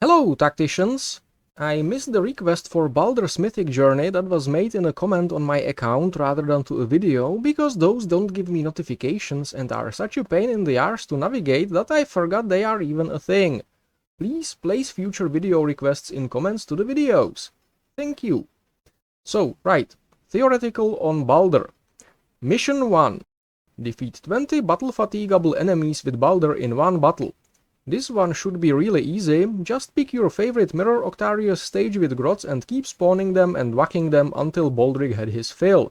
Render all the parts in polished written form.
Hello, tacticians! I missed the request for Baldr's Mythic journey that was made in a comment on my account rather than to a video, because those don't give me notifications and are such a pain in the arse to navigate that I forgot they are even a thing. Please place future video requests in comments to the videos. Thank you. So, right, theoretical on Baldr. Mission 1. Defeat 20 battle-fatigable enemies with Baldr in one battle. This one should be really easy, just pick your favorite Mirror Octarius stage with grots and keep spawning them and whacking them until Baldr had his fill.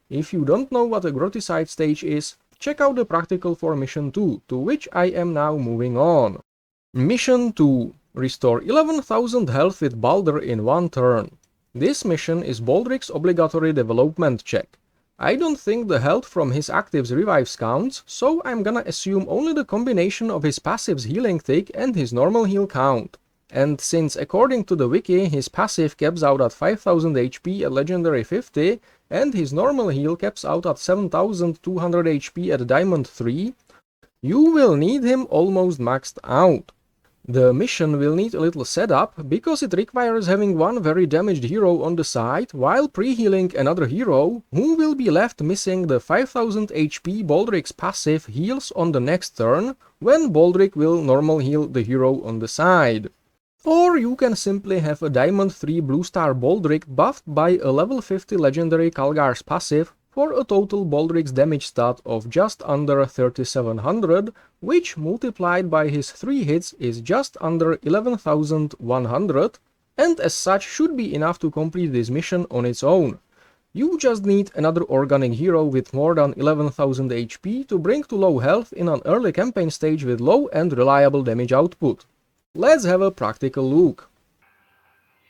If you don't know what a groticide stage is, check out the practical for Mission 2, to which I am now moving on. Mission 2. Restore 11,000 health with Baldr in one turn. This mission is Baldric's obligatory development check. I don't think the health from his actives revives counts, so I'm gonna assume only the combination of his passive's healing tick and his normal heal count. And since according to the wiki his passive caps out at 5000 HP at legendary 50 and his normal heal caps out at 7200 HP at diamond 3, you will need him almost maxed out. The mission will need a little setup, because it requires having one very damaged hero on the side, while pre-healing another hero, who will be left missing the 5000 HP Baldric's passive heals on the next turn, when Baldric will normal heal the hero on the side. Or you can simply have a Diamond 3 Blue Star Baldric buffed by a level 50 legendary Calgar's passive, for a total Baldric's damage stat of just under 3700, which multiplied by his 3 hits is just under 11,100, and as such should be enough to complete this mission on its own. You just need another organic hero with more than 11,000 HP to bring to low health in an early campaign stage with low and reliable damage output. Let's have a practical look.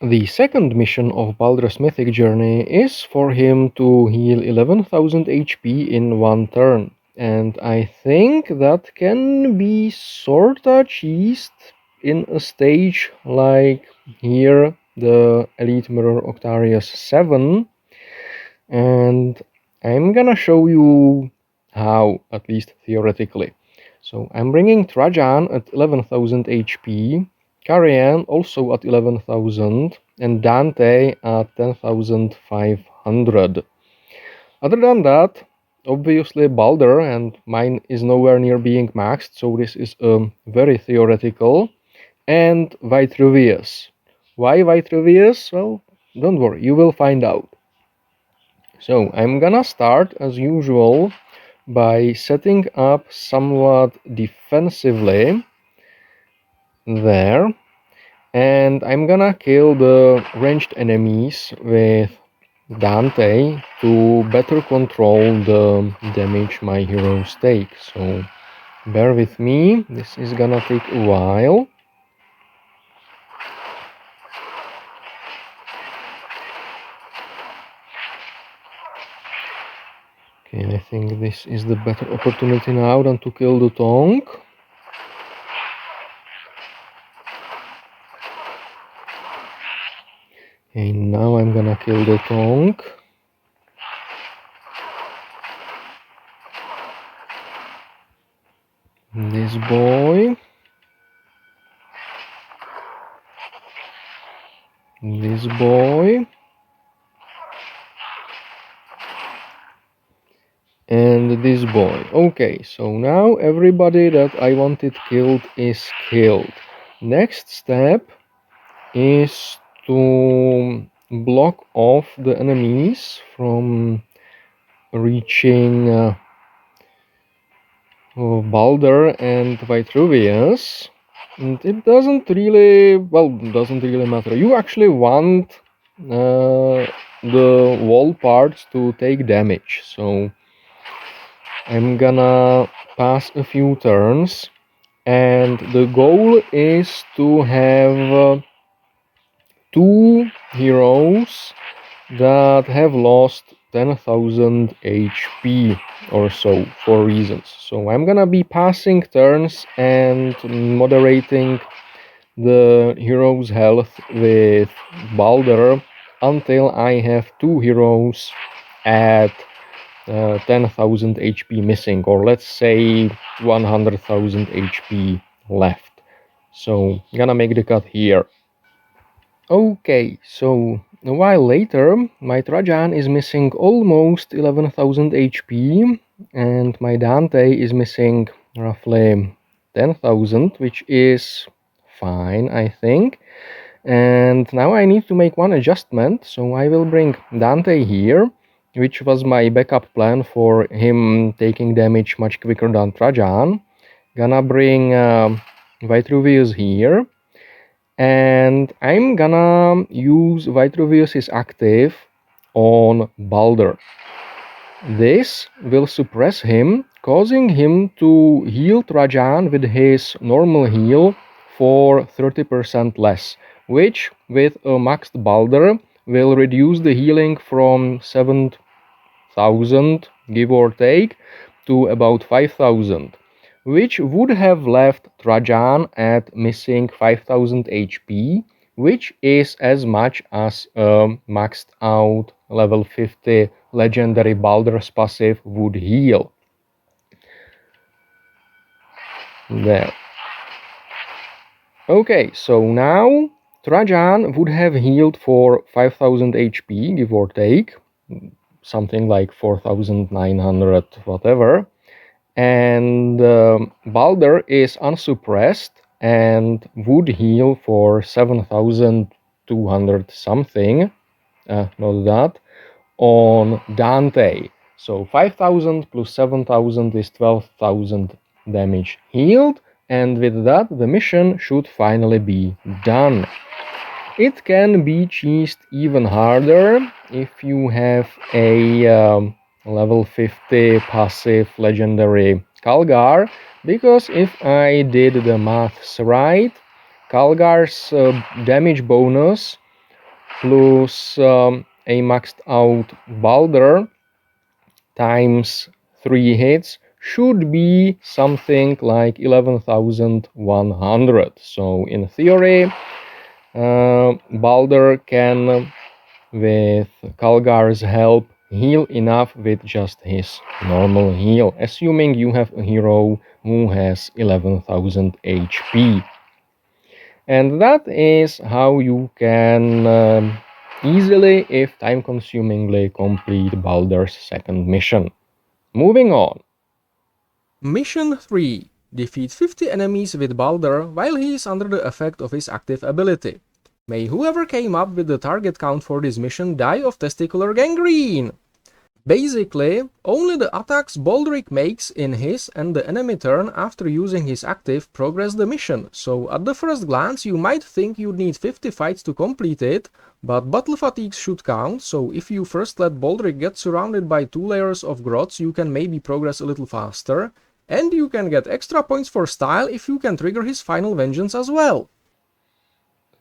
The second mission of Baldr's Mythic journey is for him to heal 11,000 HP in one turn, and I think that can be sorta cheesed in a stage like here, the Elite Mirror Octarius 7, and I'm gonna show you how, at least theoretically. So I'm bringing Trajan at 11,000 HP, Carian also at 11,000, and Dante at 10,500. Other than that, obviously Baldr, and mine is nowhere near being maxed, so this is very theoretical, and Vitruvius. Why Vitruvius? Well, don't worry, you will find out. So I'm gonna start as usual by setting up somewhat defensively there, and I'm gonna kill the ranged enemies with Dante to better control the damage my heroes take. So bear with me, this is gonna take a while. Okay, I think this is the better opportunity now than to kill the Tonk. Okay, now I'm gonna kill the Tonk. This boy. This boy. And this boy. Okay, so now everybody that I wanted killed is killed. Next step is to block off the enemies from reaching Baldr and Vitruvius. And it doesn't really matter. You actually want the wall parts to take damage, so I'm gonna pass a few turns, and the goal is to have 2 heroes that have lost 10,000 HP or so for reasons. So I'm gonna be passing turns and moderating the hero's health with Baldr until I have 2 heroes at 10,000 HP missing, or let's say 100,000 HP left. So gonna make the cut here. Okay, so a while later, my Trajan is missing almost 11,000 HP, and my Dante is missing roughly 10,000, which is fine, I think. And now I need to make one adjustment, so I will bring Dante here, which was my backup plan for him taking damage much quicker than Trajan. Gonna bring Vitruvius here, and I'm gonna use Vitruvius' active on Baldr. This will suppress him, causing him to heal Trajan with his normal heal for 30% less, which with a maxed Baldr will reduce the healing from 7,000, give or take, to about 5,000, which would have left Trajan at missing 5,000 HP, which is as much as a maxed out level 50 legendary Baldr's passive would heal. There. Okay, so now Trajan would have healed for 5,000 HP, give or take, something like 4,900 whatever, and Baldr is unsuppressed and would heal for 7,200 something, not that, on Dante. So 5,000 plus 7,000 is 12,000 damage healed, and with that the mission should finally be done. It can be cheesed even harder if you have a level 50 passive legendary Calgar, because if I did the maths right, Calgar's damage bonus plus a maxed out Baldr times 3 hits should be something like 11,100. So in theory, Baldr can, with Calgar's help, heal enough with just his normal heal, assuming you have a hero who has 11,000 HP. And that is how you can easily, if time-consumingly, complete Baldr's second mission. Moving on. Mission 3. Defeat 50 enemies with Baldr while he is under the effect of his active ability. May whoever came up with the target count for this mission die of testicular gangrene! Basically, only the attacks Baldric makes in his and the enemy turn after using his active progress the mission, so at the first glance you might think you'd need 50 fights to complete it, but battle fatigues should count, so if you first let Baldric get surrounded by 2 layers of grots, you can maybe progress a little faster, and you can get extra points for style if you can trigger his final vengeance as well.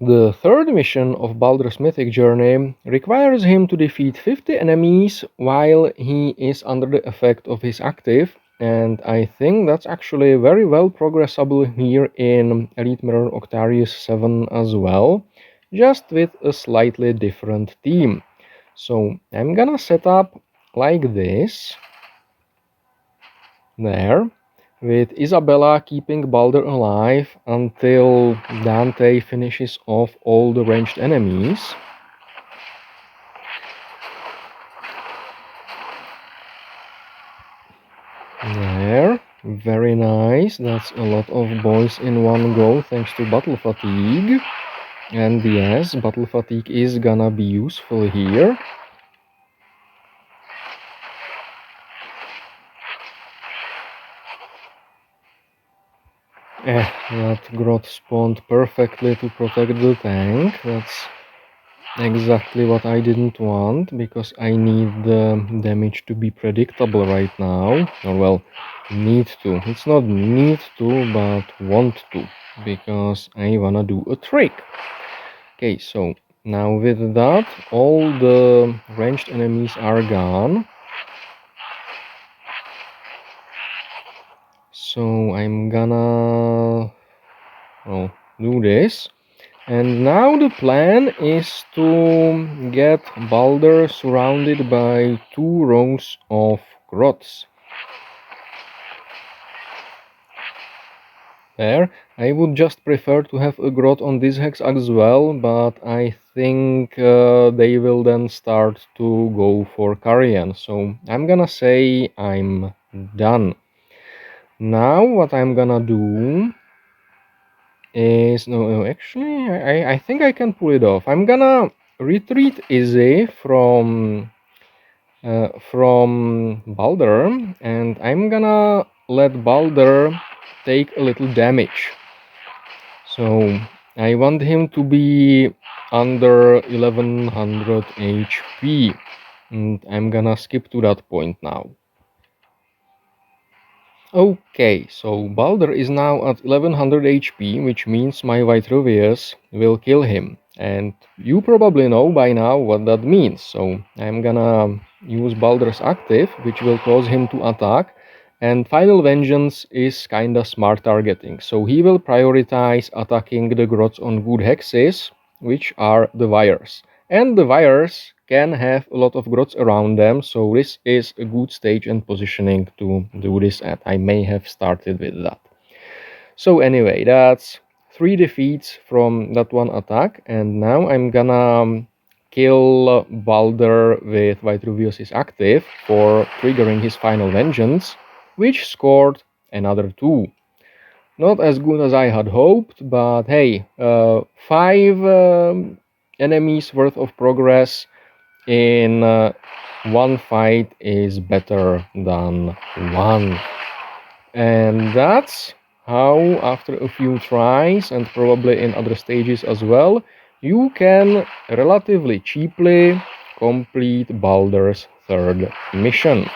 The third mission of Baldr's Mythic journey requires him to defeat 50 enemies while he is under the effect of his active, and I think that's actually very well progressable here in Elite Mirror Octarius 7 as well, just with a slightly different team. So I'm gonna set up like this, there, with Isabella keeping Baldr alive until Dante finishes off all the ranged enemies. There, very nice, that's a lot of boys in one go thanks to battle fatigue. And yes, battle fatigue is gonna be useful here. That grot spawned perfectly to protect the tank. That's exactly what I didn't want, because I need the damage to be predictable right now. Or well, need to. It's not need to, but want to, because I wanna do a trick. Okay, so now with that, all the ranged enemies are gone. So I'm gonna do this. And now the plan is to get Baldr surrounded by 2 rows of grots. There. I would just prefer to have a grot on this hex as well, but I think they will then start to go for Carrion. So I'm gonna say I'm done. Now what I'm gonna do is... No, actually, I think I can pull it off. I'm gonna retreat Izzy from Baldr, and I'm gonna let Baldr take a little damage. So I want him to be under 1100 HP, and I'm gonna skip to that point now. Okay, so Baldr is now at 1100 HP, which means my Vitruvius will kill him. And you probably know by now what that means, so I'm gonna use Baldr's active, which will cause him to attack. And Final Vengeance is kinda smart targeting, so he will prioritize attacking the grots on good hexes, which are the wires. And the wires can have a lot of grots around them, so this is a good stage and positioning to do this, and I may have started with that. So anyway, that's 3 defeats from that one attack, and now I'm gonna kill Baldr with Vitruvius' active for triggering his Final Vengeance, which scored another 2. Not as good as I had hoped, but hey, 5 enemies worth of progress in one fight is better than one. And that's how, after a few tries, and probably in other stages as well, you can relatively cheaply complete Baldr's 3rd mission.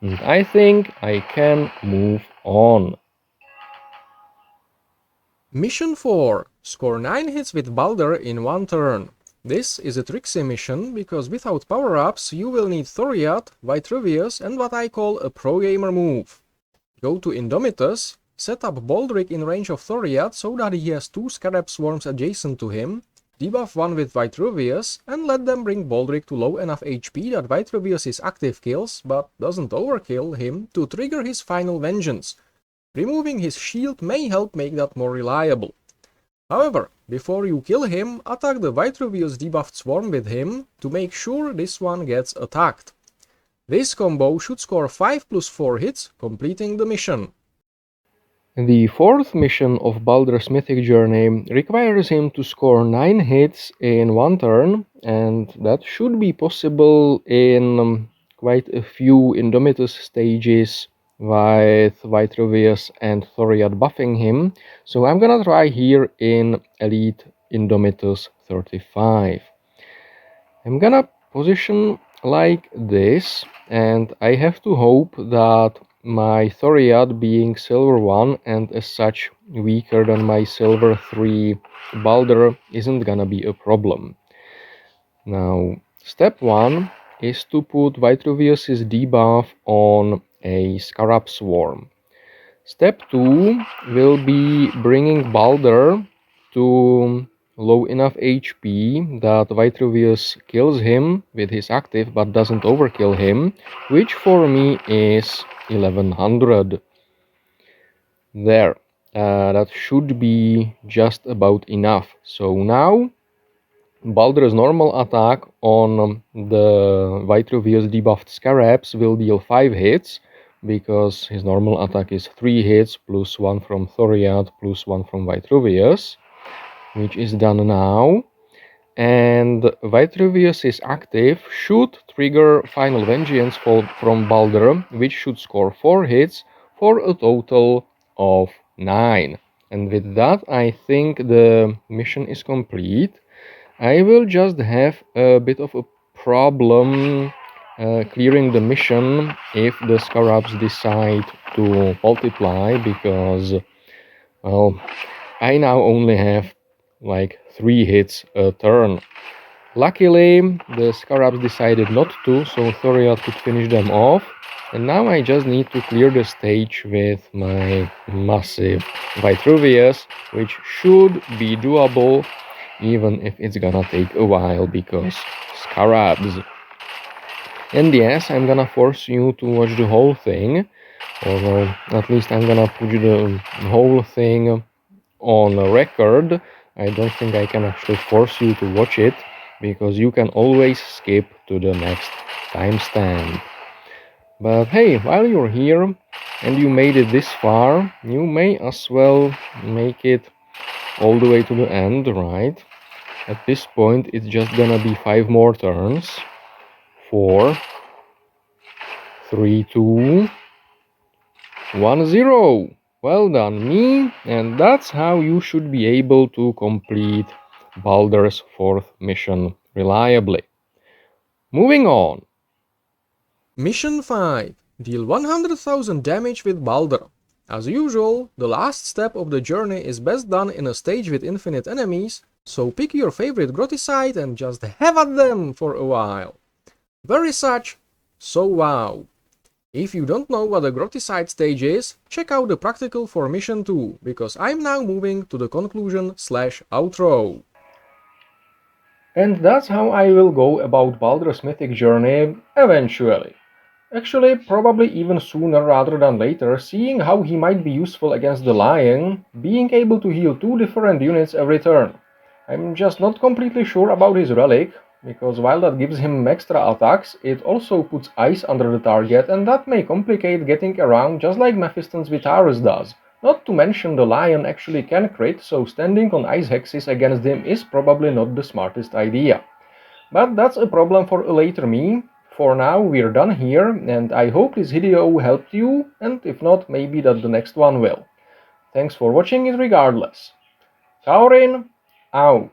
And I think I can move on. Mission 4. Score 9 hits with Baldr in 1 turn. This is a tricksy mission, because without power-ups you will need Thoread, Vitruvius and what I call a pro-gamer move. Go to Indomitus, set up Baldric in range of Thoread so that he has 2 Scarab Swarms adjacent to him, debuff one with Vitruvius, and let them bring Baldric to low enough HP that Vitruvius' active kills, but doesn't overkill him, to trigger his Final Vengeance. Removing his shield may help make that more reliable. However, before you kill him, attack the Vitruvius debuffed swarm with him to make sure this one gets attacked. This combo should score 5 plus 4 hits, completing the mission. The 4th mission of Baldr's Mythic journey requires him to score 9 hits in 1 turn, and that should be possible in quite a few Indomitus stages with Vitruvius and Thoread buffing him, so I'm gonna try here in Elite Indomitus 35. I'm gonna position like this, and I have to hope that my Thoread, being silver 1 and as such weaker than my silver 3 Baldr, isn't gonna be a problem. Now, step 1 is to put Vitruvius' debuff on a Scarab Swarm. Step 2 will be bringing Baldr to low enough HP that Vitruvius kills him with his active but doesn't overkill him, which for me is 1100. There, that should be just about enough. So now Baldr's normal attack on the Vitruvius debuffed Scarabs will deal 5 hits, because his normal attack is 3 hits plus 1 from Thoread plus 1 from Vitruvius, which is done now. And Vitruvius' active should trigger Final Vengeance from Baldr, which should score 4 hits for a total of 9. And with that, I think the mission is complete. I will just have a bit of a problem clearing the mission if the Scarabs decide to multiply, because, well, I now only have like 3 hits a turn. Luckily, the Scarabs decided not to, so Thoread could finish them off, and now I just need to clear the stage with my massive Vitruvius, which should be doable, even if it's gonna take a while because Scarabs. And yes, I'm gonna force you to watch the whole thing, Although, at least I'm gonna put the whole thing on record. I don't think I can actually force you to watch it, because you can always skip to the next timestamp. But hey, while you're here and you made it this far, you may as well make it all the way to the end, right? At this point, it's just gonna be 5 more turns. 4, 3, 2, 1, 0. Well done, me. And that's how you should be able to complete Baldr's 4th mission reliably. Moving on. Mission 5. Deal 100,000 damage with Baldr. As usual, the last step of the journey is best done in a stage with infinite enemies, so pick your favorite grotticide and just have at them for a while. Very such, so wow. If you don't know what a grotticide stage is, check out the practical for mission 2, because I'm now moving to the conclusion/outro. And that's how I will go about Baldr's Mythic journey eventually. Actually, probably even sooner rather than later, seeing how he might be useful against the Lion, being able to heal 2 different units every turn. I'm just not completely sure about his relic, because while that gives him extra attacks, it also puts ice under the target, and that may complicate getting around just like Mephiston's Vitruvius does. Not to mention the Lion actually can crit, so standing on ice hexes against him is probably not the smartest idea. But that's a problem for a later me. For now, we're done here, and I hope this video helped you, and if not, maybe that the next one will. Thanks for watching it regardless. Taurin, out.